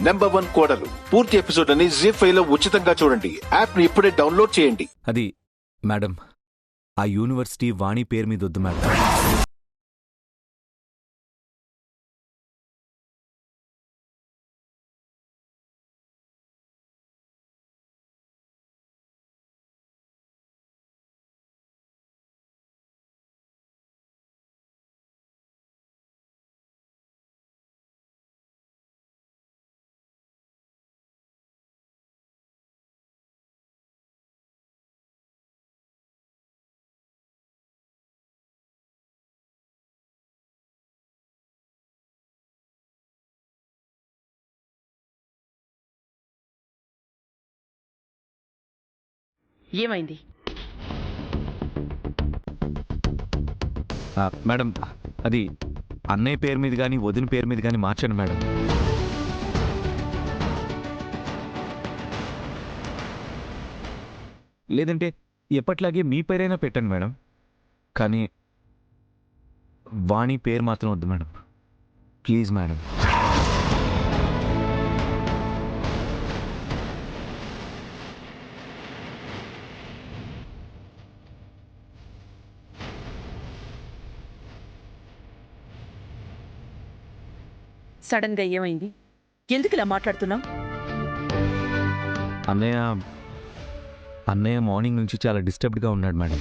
#1 కోడలు పూర్తి ఎపిసోడ్ అని ZEE5 లో ఉచితంగా చూడండి. యాప్ ని ఇప్పుడే డౌన్లోడ్ చేయండి. అది మేడం, ఆ యూనివర్సిటీ వాణి పేరు మీద వద్దు మేడం. ఏమైంది? మేడం, అది అన్నయ్య పేరు మీద కానీ వదిన పేరు మీద కానీ మార్చండి మేడం. లేదంటే ఎప్పట్లాగే మీ పేరైనా పెట్టండి మేడం. కానీ వాణి పేరు మాత్రం వద్దు మేడం, ప్లీజ్ మేడం. సడన్ గా ఏమైంది? ఎందుకు ఇలా మాట్లాడుతున్నావు? అన్నయ్య మార్నింగ్ నుంచి చాలా డిస్టర్బ్డ్గా ఉన్నాడు మేడం.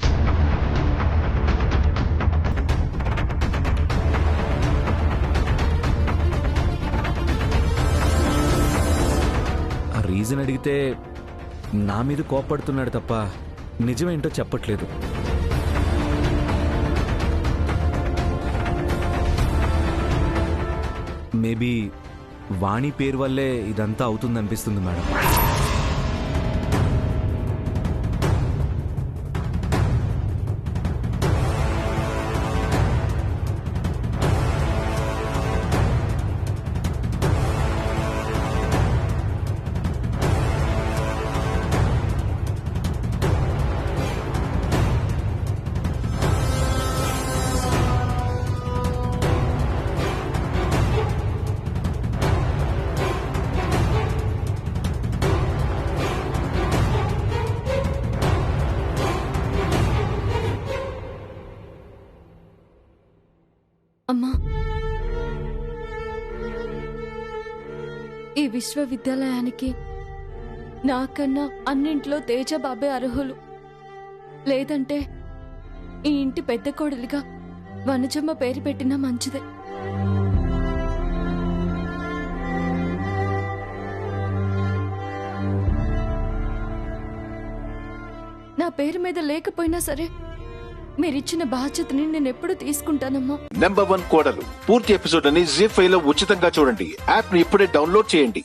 ఆ రీజన్ అడిగితే నా మీద కోపడుతున్నాడు తప్ప నిజమేంటో చెప్పట్లేదు. మేబీ వాణి పేరు వల్లే ఇదంతా అవుతుందనిపిస్తుంది మేడం. అమ్మా, ఈ విశ్వవిద్యాలయానికి నాకన్నా అన్నింట్లో తేజబాబే అర్హులు. లేదంటే ఈ ఇంటి పెద్ద కోడలిగా వనజమ్మ పేరు పెట్టినా మంచిదే. నా పేరు మీద లేకపోయినా సరే మీరిచ్చిన బాధ్యతని నేనెప్పుడు తీసుకుంటానమ్మా. #1 కోడలు పూర్తి ఎపిసోడ్ అని ZEE5 లో ఉచితంగా చూడండి. యాప్ ని ఇప్పుడే డౌన్లోడ్ చేయండి.